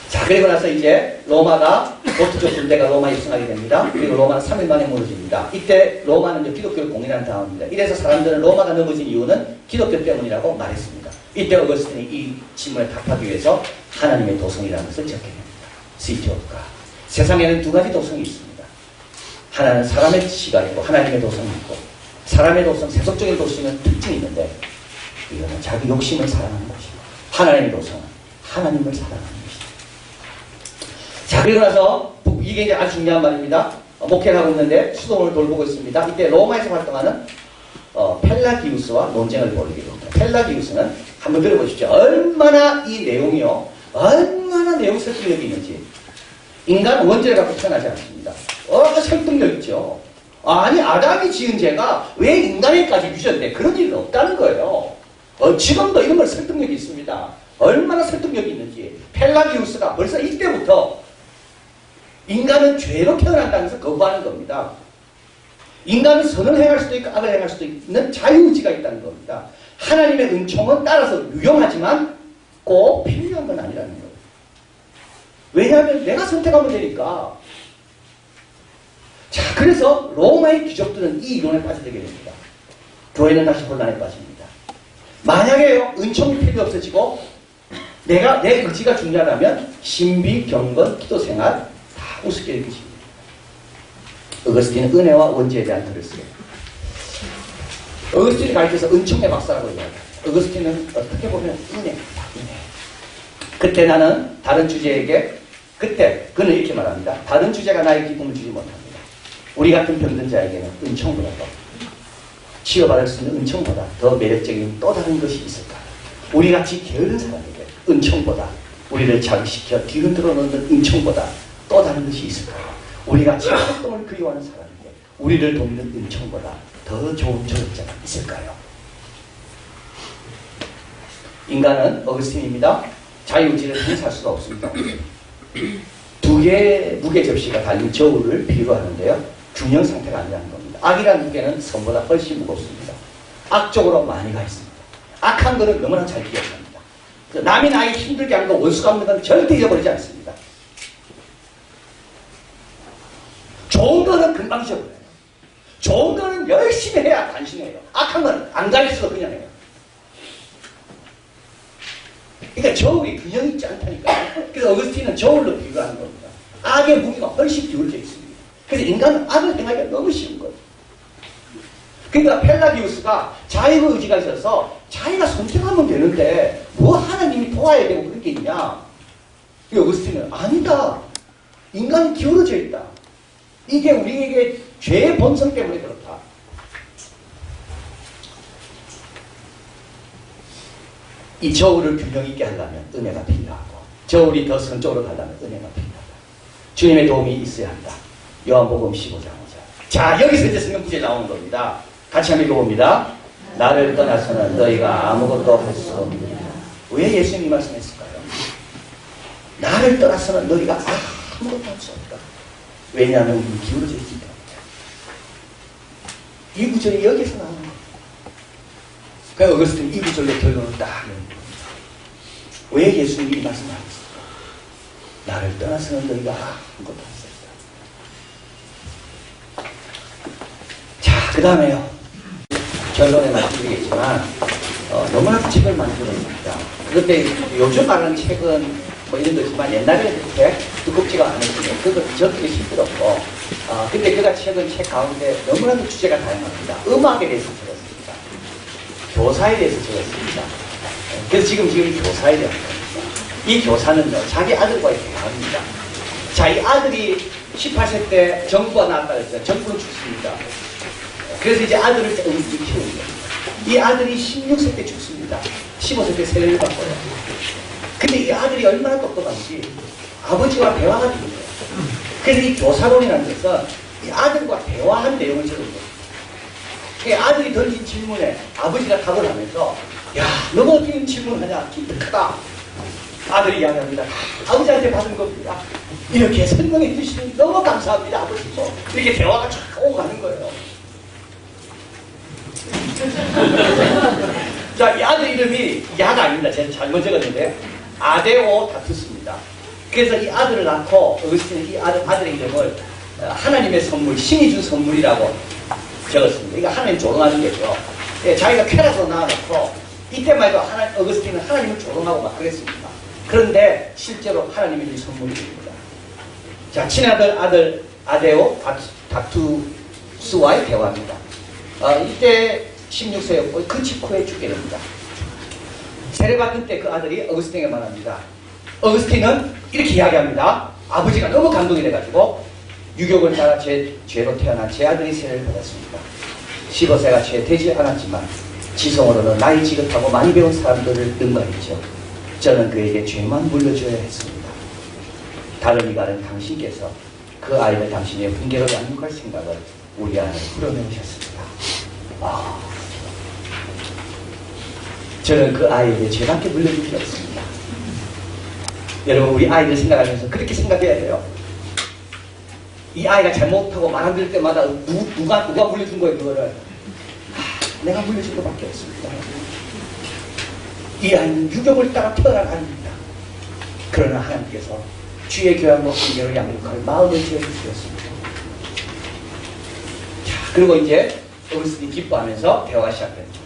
자, 그리고 나서 이제 로마가 보트족 군대가 로마에 입성하게 됩니다. 그리고 로마는 3일 만에 무너집니다. 이때 로마는 이제 기독교를 공인한 다음입니다. 이래서 사람들은 로마가 넘어진 이유는 기독교 때문이라고 말했습니다. 이때 어거스틴이 이 질문에 답하기 위해서 하나님의 도성이라는 것을 적게 됩니다. City of God. 세상에는 두 가지 도성이 있습니다. 하나는 사람의 시각이고 하나님의 도성이 있고, 사람의 도성, 세속적인 도성은 특징이 있는데 이거는 자기 욕심을 사랑하는 것이고, 하나님의 도성은 하나님을 사랑하는 것이고. 자, 그리고 나서 이게 이제 아주 중요한 말입니다. 목회를 하고 있는데 수동을 돌보고 있습니다. 이때 로마에서 활동하는 펠라기우스와 논쟁을 벌이게 됩니다. 펠라기우스는 한번 들어보십시오. 얼마나 이 내용이요, 얼마나 내용 설득력이 있는지. 인간은 원죄를 갖고 태어나지 않습니다. 설득력 있죠. 아니, 아담이 지은 죄가 왜 인간에까지 유전돼? 그런 일은 없다는 거예요. 지금도 이런 걸 설득력이 있습니다. 얼마나 설득력이 있는지. 펠라기우스가 벌써 이때부터 인간은 죄로 태어난다는 것을 거부하는 겁니다. 인간은 선을 행할 수도 있고 악을 행할 수도 있는 자유의지가 있다는 겁니다. 하나님의 은총은 따라서 유용하지만 꼭 필요한 건 아니라는 거예요. 왜냐하면 내가 선택하면 되니까. 자, 그래서 로마의 귀족들은 이 이론에 빠져들게 됩니다. 교회는 다시 혼란에 빠집니다. 만약에 은총이 필요 없어지고 내 의지가 중요하다면 신비, 경건, 기도생활 다 우습게 여기십니다. 어거스틴은 은혜와 원죄에 대한 글을 써요. 어거스틴이 가르쳐서 은총의 박사라고 얘기합니다. 어거스틴은 어떻게 보면 은혜입니다. 은혜. 그때 나는 다른 주제에게, 그때 그는 이렇게 말합니다. 다른 주제가 나의 기쁨을 주지 못합니다. 우리 같은 병든 자에게는 은총보다 더, 치유받을 수 있는 은총보다 더 매력적인 또 다른 것이 있을까? 우리같이 게으른 사람에게 은총보다, 우리를 자극시켜 뒤흔들어 놓는 은총보다 또 다른 것이 있을까? 우리같이 활동을 그리워하는 사람에게 우리를 돕는 은총보다 더 좋은 조력자가 있을까요? 인간은, 어거스틴입니다, 자유의지를 행사할 수가 없습니다. 두 개의 무게 접시가 달린 저울을 비유로 하는데요, 균형 상태가 아니라는 겁니다. 악이라는 무게는 선보다 훨씬 무겁습니다. 악쪽으로 많이 가 있습니다. 악한 것은 너무나 잘 기억합니다. 남이 나에게 힘들게 하는 거, 원수가 없는 건 절대 잊어버리지 않습니다. 좋은 거는 금방 잊어버려요. 좋은 거는 열심히 해야 간신해요. 악한 거는 안 가르쳐도 그냥 해요. 그러니까 저울이 균형 있지 않다니까요. 그래서 어거스틴은 저울로 비유하는 겁니다. 악의 무게가 훨씬 기울어져 있습니다. 그래서 인간은 악을 행하기가 너무 쉬운 거예요. 그러니까 펠라기우스가 자유의지가 있어서 자기가 선택하면 되는데 뭐 하나님이 도와야 되고 그런 게 있냐. 어거스틴은 아니다. 인간이 기울어져 있다. 이게 우리에게 죄의 본성 때문에 그렇다. 이 저울을 균형 있게 하려면 은혜가 필요하고, 저울이 더 선쪽으로 가려면 은혜가 필요하다. 주님의 도움이 있어야 한다. 요한복음 15장 5절. 자, 여기서 이제 성경 구절이 나오는 겁니다. 같이 한번 읽어봅니다. 나를 떠나서는 너희가 아무것도 할 수 없느니라. 왜 예수님이 이 말씀했을까요? 나를 떠나서는 너희가 아무것도 할 수 없다. 왜냐하면 우리는 기울어져 있기 때문에. 이 구절이 여기서 나오는 거예요. 그러니까 어거스틴 이 구절로 결론을 딱 내는 겁니다. 왜 예수님이 이 말씀을 하셨을까? 나를 떠나서는 너희가 아무것도 할 수 없다. 자, 그 다음에요. 결론에 말씀드리겠지만 너무나 책을 많이 들었습니다. 그런데 요즘 말하는 책은 뭐 이런 거지만 옛날에는 그렇게 두껍지가 않았거든요. 그거 적기 힘들었고, 근데 그가 책은 책 가운데 너무나도 주제가 다양합니다. 음악에 대해서 적었습니다. 교사에 대해서 적었습니다. 그래서 지금 교사에 대한 겁니다. 이 교사는요, 자기 아들과의 대화입니다. 자, 이 아들이 18세 때 정부가 나왔다 그랬어요. 정부는 죽습니다. 그래서 이제 아들을 어거스틴이 키우는 거예요. 이 아들이 16세 때 죽습니다. 15세 때 세례를 받고요. 근데 이 아들이 얼마나 똑똑한지 아버지와 대화가 되는 거예요. 그래서 이 교사론이라는 것은 이 아들과 대화한 내용을 적은 거예요. 그 아들이 던진 질문에 아버지가 답을 하면서 야, 너가 어떻게 질문하냐? 기특하다. 아들이 이야기합니다. 아버지한테 받은 겁니다. 이렇게 설명해 주시니 너무 감사합니다. 아버지도. 이렇게 대화가 쫙 오고 가는 거예요. 자, 이 아들 이름이 야가 아닙니다. 제가 잘못 적었는데 아데오 다투스입니다. 그래서 이 아들을 낳고 어거스틴은 이 아들의 이름을 하나님의 선물, 신이 준 선물이라고 적었습니다. 이거 하나님 조롱하는 거죠. 예, 자기가 쾌라서 낳아놓고 이때만 해도 어거스틴은 하나님을 조롱하고 막 그랬습니다. 그런데 실제로 하나님이 준 선물입니다. 자, 친아들 아데오 다투스와의 대화입니다. 이때 16세였고 그 직후에 죽게 됩니다. 세례받은 때 그 아들이 어거스틴에게 말합니다. 어거스틴은 이렇게 이야기합니다. 아버지가 너무 감동이 돼가지고 유교를 따라 제 죄로 태어난 제 아들이 세례를 받았습니다. 15세가 죄 되지 않았지만 지성으로는 나이 지긋하고 많이 배운 사람들을 능가했죠. 저는 그에게 죄만 물려줘야 했습니다. 다른 이가는 당신께서 그 아이를 당신의 훈계로 양육할 생각을 우리 안에 풀어내오셨습니다. 저는 그 아이에게 죄밖에 물려줄 게 없습니다. 여러분, 우리 아이를 생각하면서 그렇게 생각해야 돼요. 이 아이가 잘못하고 말 안 들을 때마다 누가 물려준 거예요, 그거를. 내가 물려준 것밖에 없습니다. 이 아이는 유격을 따라 태어난 아이입니다. 그러나 하나님께서 주의 교양과 훈계로 양육할 마음을 지어주셨습니다. 자, 그리고 이제 어거스틴이 기뻐하면서 대화가 시작됐죠.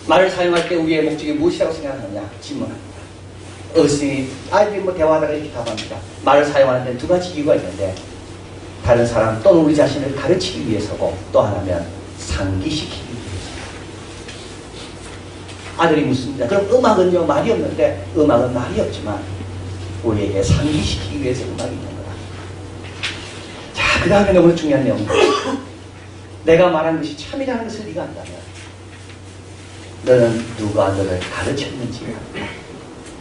말을 사용할 때 우리의 목적이 무엇이라고 생각하느냐 질문합니다. 어거스틴이 아이들이 대화하다가 이렇게 답합니다. 말을 사용하는 데는 두 가지 이유가 있는데 다른 사람 또는 우리 자신을 가르치기 위해서고 또 하나면 상기시키기 위해서. 아들이 묻습니다. 그럼 음악은요? 말이 없는데 음악은 말이 없지만 우리에게 상기시키기 위해서 음악이 있는 거다. 자, 그 다음에 너무 중요한 내용입니다. 내가 말한 것이 참이라는 것을 네가 안다면 너는 누가 너를 가르쳤는지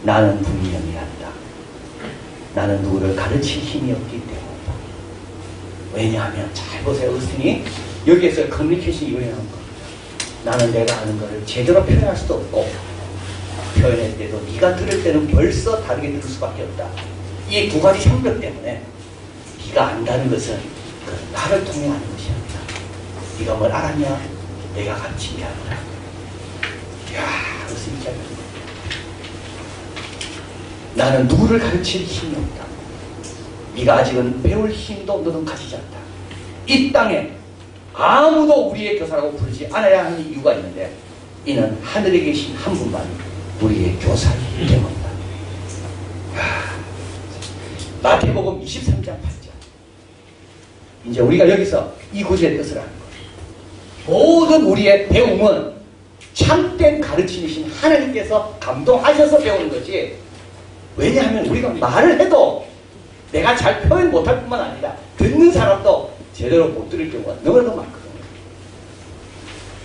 나는 분명히 한다. 나는 누구를 가르칠 힘이 없기 때문이다. 왜냐하면 잘 보세요. 어거스틴이 여기에서 커뮤니케이션이 유행한 겁니다. 나는 내가 아는 것을 제대로 표현할 수도 없고 표현할 때도 네가 들을 때는 벌써 다르게 들을 수밖에 없다. 이 두 가지 성격 때문에 네가 안다는 것은 그 나를 통해 아는 것이 아니다. 네가 뭘 알았냐? 내가 가르친 게 아니라. 이야, 어거스틴이 이야기합니다. 나는 누구를 가르칠 힘이 없다. 네가 아직은 배울 힘도 너는 가지지 않다. 이 땅에 아무도 우리의 교사라고 부르지 않아야 하는 이유가 있는데 이는 하늘에 계신 한 분만이 우리의 교사이기 때문이다. 마태복음 23장 8절. 이제 우리가 여기서 이 구절의 뜻을 아는 거예요. 모든 우리의 배움은 참된 가르침이신 하나님께서 감동하셔서 배우는 거지. 왜냐하면 우리가 말을 해도 내가 잘 표현 못할 뿐만 아니라 듣는 사람도 제대로 못 들을 경우가 너무나도 많거든요.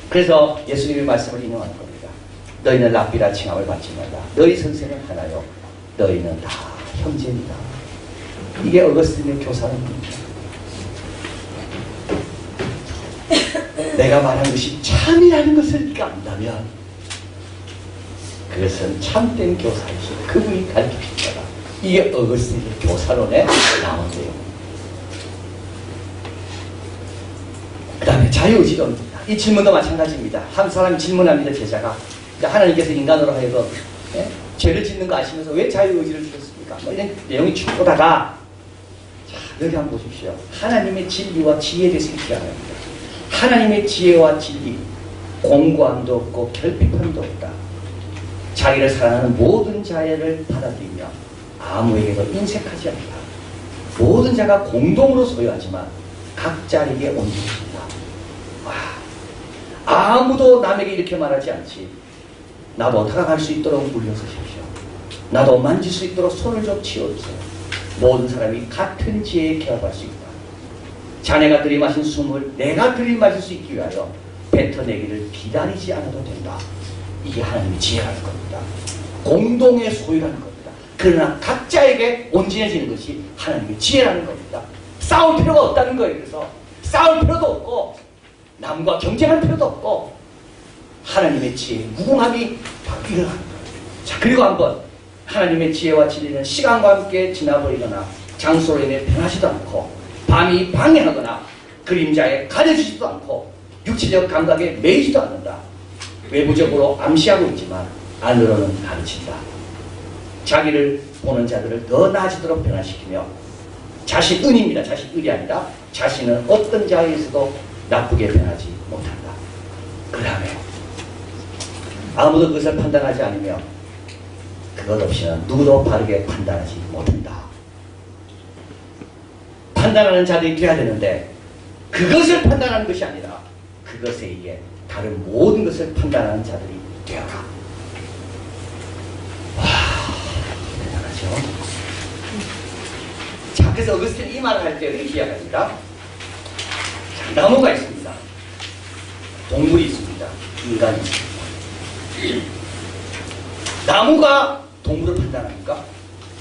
그래서 예수님의 말씀을 인용하는 겁니다. 너희는 랍비라 칭함을 받지 말라. 너희 선생은 하나요. 너희는 다 형제입니다. 이게 어거스틴의 교사입니다. 내가 말한 것이 참이라는 것을 네가 안다면 그것은 참된 교사이신 그분이 가르치신 거다. 이게 어거스틴의 교사론에 나온 내용입니다. 그 다음에 자유의지론입니다. 이 질문도 마찬가지입니다. 한 사람이 질문합니다. 제자가. 하나님께서 인간으로 하여금 죄를 짓는 거 아시면서 왜 자유의지를 주셨습니까? 뭐 이런 내용이 쭉 오다가 자, 여기 한번 보십시오. 하나님의 진리와 지혜에 대해서 이렇게 합니다. 하나님의 지혜와 진리, 공고함도 없고 결핍함도 없다. 자기를 사랑하는 모든 자애를 받아들이며 아무에게도 인색하지 않다. 모든 자가 공동으로 소유하지만 각자에게 옮깁니다. 아무도 남에게 이렇게 말하지 않지. 나도 다가갈 수 있도록 물려서십시오. 나도 만질 수 있도록 손을 좀 치워주세요. 모든 사람이 같은 지혜에 개업할 수 있다. 자네가 들이마신 숨을 내가 들이마실 수 있기 위하여 뱉어내기를 기다리지 않아도 된다. 이게 하나님의 지혜라는 겁니다. 공동의 소유라는 겁니다. 그러나 각자에게 온전해지는 것이 하나님의 지혜라는 겁니다. 싸울 필요가 없다는 거예요. 그래서 싸울 필요도 없고 남과 경쟁할 필요도 없고 하나님의 지혜에 무궁함이 일어나는 거예요. 자, 그리고 한번 하나님의 지혜와 진리는 시간과 함께 지나버리거나 장소로 인해 변하지도 않고 밤이 방해하거나 그림자에 가려지지도 않고 육체적 감각에 매이지도 않는다. 외부적으로 암시하고 있지만 안으로는 가르친다. 자기를 보는 자들을 더 나아지도록 변화시키며 자신 은입니다. 자신 을이 아니라 자신은 어떤 자에서도 나쁘게 변하지 못한다. 그 다음에 아무도 그것을 판단하지 않으며 그것 없이는 누구도 바르게 판단하지 못한다. 판단하는 자들이 되어야 되는데 그것을 판단하는 것이 아니라 그것에 의해 다른 모든 것을 판단하는 자들이 되어라. 와, 대단하죠? 자, 그래서 어거스틴 이 말을 할 때 이렇게 이야기합니다. 자, 나무가 있습니다. 동물이 있습니다. 인간이 있습니다. 나무가 동물을 판단합니까?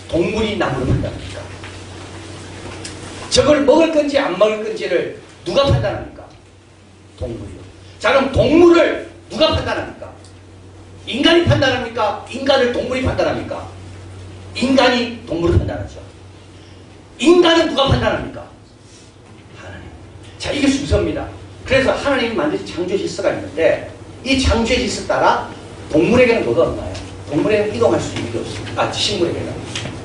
동물이 나무를 판단합니까? 저걸 먹을 건지 안 먹을 건지를 누가 판단합니까? 동물이요. 자, 그럼 동물을 누가 판단합니까? 인간이 판단합니까? 인간을 동물이 판단합니까? 인간이 동물을 판단하죠. 인간은 누가 판단합니까? 하나님. 자, 이게 순서입니다. 그래서 하나님이 만드신 창조의 질서가 있는데 이 창조의 질서 따라 동물에게는 뭐가 없나요? 동물에게는 이동할 수 있는 게 없습니다. 식물에게는.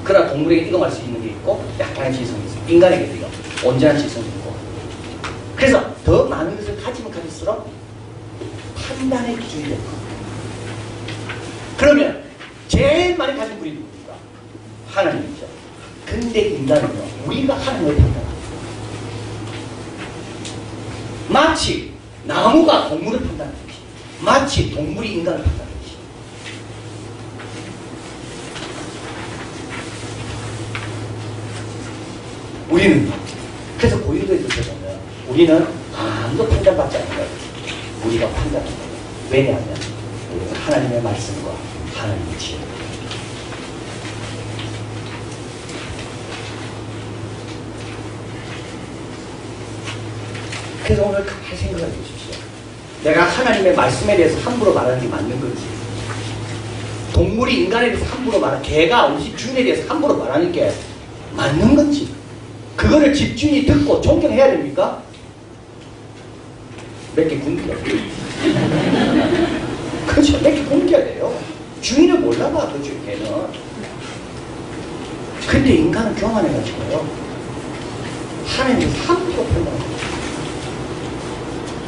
그러나 동물에게 이동할 수 있는 게 있고 약간의 지성이 있습니다. 인간에게도요. 온전한 지성이 있고. 그래서 더 많은 것을 가지면 가질수록 판단의 기준이 됩니다. 그러면 제일 많이 가진 분이 누굽니까? 하나님이죠. 근데 인간은요. 우리가 하나님을 판단합니다. 마치 나무가 동물을 판단하듯이 마치 동물이 인간을 판단하듯이 우리는 그래서 고린도에 들어서 보면 우리는 아무도 판단받지 않는 거예요. 우리가 판단하는 거예요. 왜냐하면 우리는 하나님의 말씀과 하나님의 지혜. 그래서 오늘 가만히 생각해 보십시오. 내가 하나님의 말씀에 대해서 함부로 말하는 게 맞는 건지, 동물이 인간에 대해서 함부로 말하는, 개가 우리 주인에 대해서 함부로 말하는 게 맞는 건지, 그거를 집주인이 듣고 존경해야 됩니까? 몇 개 굶겨야 돼요. 그렇죠. 몇 개 굶겨야 돼요. 주인을 몰라봐, 그 주인께는. 근데 인간은 교만해가지고요. 하나님은 함부로 판단합니다.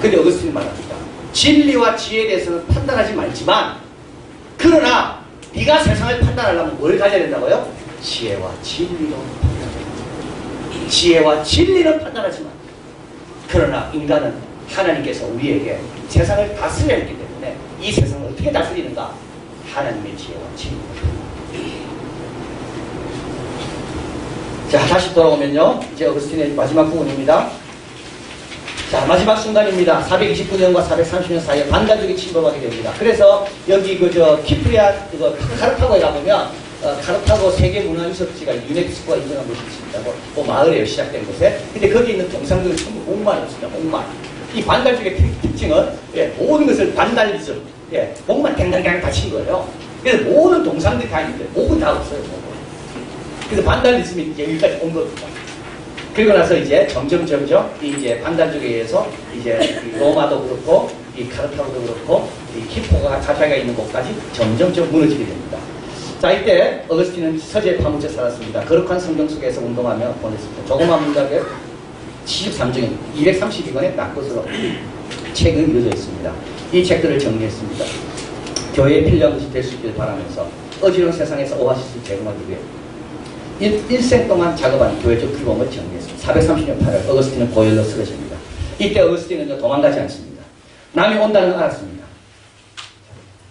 근데 어거스틴이 말합니다. 진리와 지혜에 대해서는 판단하지 말지만, 그러나 네가 세상을 판단하려면 뭘 가져야 된다고요? 지혜와 진리로 판단해야 된다. 지혜와 진리는 판단하지만, 그러나 인간은 하나님께서 우리에게 세상을 다스려야 했기 때문에 이 세상을 어떻게 다스리는가? 하나님의 지혜와 진리로. 자, 다시 돌아오면요. 이제 어거스틴의 마지막 부분입니다. 자, 마지막 순간입니다. 429년과 430년 사이에 반간족이 침범하게 됩니다. 그래서 여기 키프리아 카르타고에 가보면 카르타고 세계문화유적지가 유네스코가 인정한 곳이 있습니다. 그 마을이에요. 시작된 곳에. 근데 거기 있는 동상들은 전부 목마였습니다. 목마. 이 반달족의 특징은 모든 것을 반달리즘, 목만 댕댕댕 다친 거예요. 그래서 모든 동상들이 다 있는데 목은 다 없어요. 목은. 그래서 반달리즘이 이제 여기까지 온 겁니다. 그리고 나서 이제 점점 이제 반달족에 의해서 이제 로마도 그렇고 이 카르타고도 그렇고 이 키포가 자파가 있는 곳까지 점점 무너지게 됩니다. 자, 이때 어거스틴은 서재에 파묻혀 살았습니다. 거룩한 성경 속에서 운동하며 보냈습니다. 조그만 문답에 73종 232권의 딱 것으로 책은 이루어져 있습니다. 이 책들을 정리했습니다. 교회에 필요한 것이 될 수 있기를 바라면서 어지러운 세상에서 오아시스를 제공하기 위해 일생 동안 작업한 교회적 규범을 정리했습니다. 430년 8월 어거스틴은 고열로 쓰러집니다. 이때 어거스틴은 도망가지 않습니다. 남이 온다는 걸 알았습니다.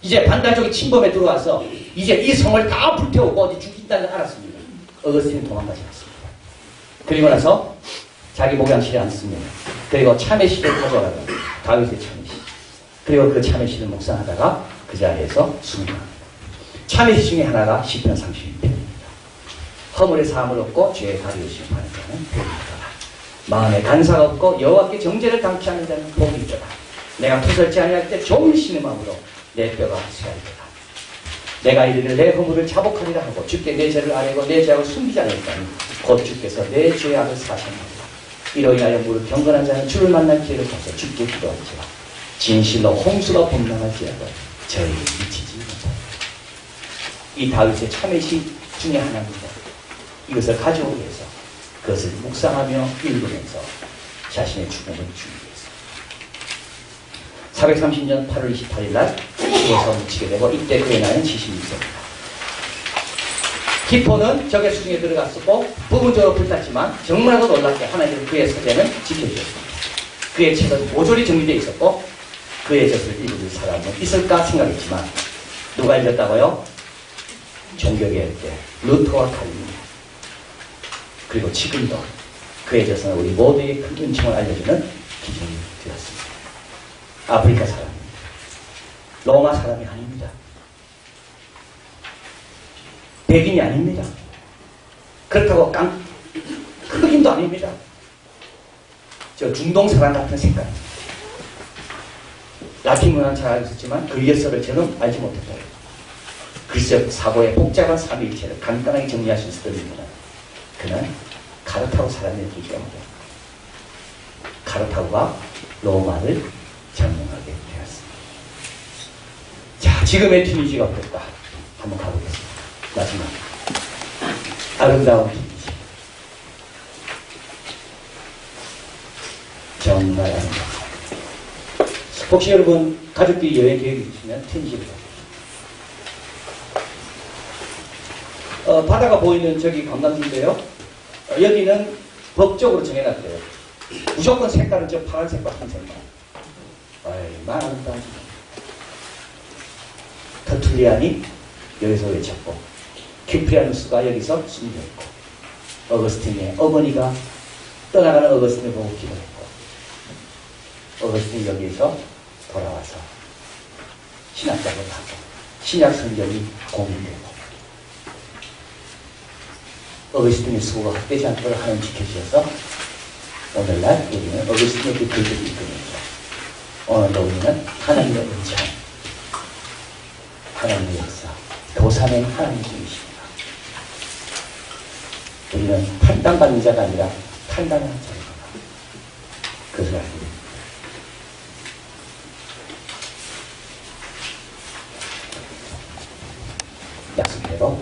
이제 반달족이 침범에 들어와서 이제 이 성을 다 불태우고 어디 죽인다는 걸 알았습니다. 어거스틴은 도망가지 않습니다. 그리고 나서 자기 목양실에 앉습니다. 그리고 참외실을 가져가요. 다윗의 참외실. 그리고 그 참외실을 묵상하다가 그 자리에서 순교합니다. 참외실 중에 하나가 시편 32편입니다. 허물의 사함을 얻고 죄의 다리를 심판하는 자는 복이 있더라. 마음에 간사가 없고 여호와께 정죄를 당치 않는 자는 복이 있더라. 내가 투설지 아니할 때 종신의 마음으로 내 뼈가 쓰라리더라. 내가 이르기를 내 허물을 자복하리라 하고 주께 내 죄를 아뢰고 내 죄악을 숨기지 않았다니 곧 주께서 내 죄악을 사셨나이다. 이로 인하여 무릇 경건한 자는 주를 만날 기회를 가서 주께 기도할지라. 진실로 홍수가 범람할지라도 저희를 미치지 못하리라. 이 다윗의 참회시 중에 하나입니다. 이것을 가져오기 위해서 그것을 묵상하며 읽으면서 자신의 죽음을 주기 위해서 430년 8월 28일 날 죽어서 묻히게 되고 이때 그의 나이는 76세입니다. 기포는 적의 수중에 들어갔었고 부분적으로 불탔지만 정말로 놀랍게 하나님은 그의 서재는 지켜주셨습니다. 그의 책은 모조리 정리되어 있었고 그의 젖을 읽을 사람은 있을까 생각했지만 누가 읽었다고요? 종교개혁 때 루터와 칼빈이. 그리고 지금도 그의 젖은 우리 모두의 큰 은총을 알려주는 기준이 되었습니다. 아프리카 사람입니다. 로마 사람이 아닙니다. 백인이 아닙니다. 그렇다고 흑인도 아닙니다. 저 중동 사람 같은 색깔입니다. 라틴 문화는 잘 알고 있었지만 그리스어를 저는 알지 못했다. 그리스어 사고의 복잡한 삼위일체를 간단하게 정리할 수 있었던 이유는 그는 카르타고 사람이었기 때문에 카르타고가 로마를 점령하게 되었습니다. 자, 지금의 튀니지가 어떨까? 한번 가보겠습니다. 마지막 아름다운 튀니지. 정말 아름다운. 혹시 여러분 가족끼리 여행 계획이 있으면 튀니지를 가보세요. 바다가 보이는 저기 관광지인데요. 여기는 법적으로 정해놨대요. 무조건 색깔은 저 파란색과 흰색만. 얼마나 아름다운지. 터툴리안이 여기서 외쳤고 큐프리아누스가 여기서 숨겨있고 어거스틴의 어머니가 떠나가는 어거스틴을 보고 기도했고 어거스틴이 여기에서 돌아와서 신학작을 하고 신약 성경이 공유되고 어거스틴의 수고가 헛되지 않도록 하나님 지켜주셔서 오늘날 우리는 어거스틴의 그 글들을 읽으면서 오늘도 우리는 하나님의 은총, 하나님의 역사, 도산의 하나님 중이십니다. 우리는 판단받는 자가 아니라 판단하는 자이구나. 그것을 알고 있습니다. 약속대로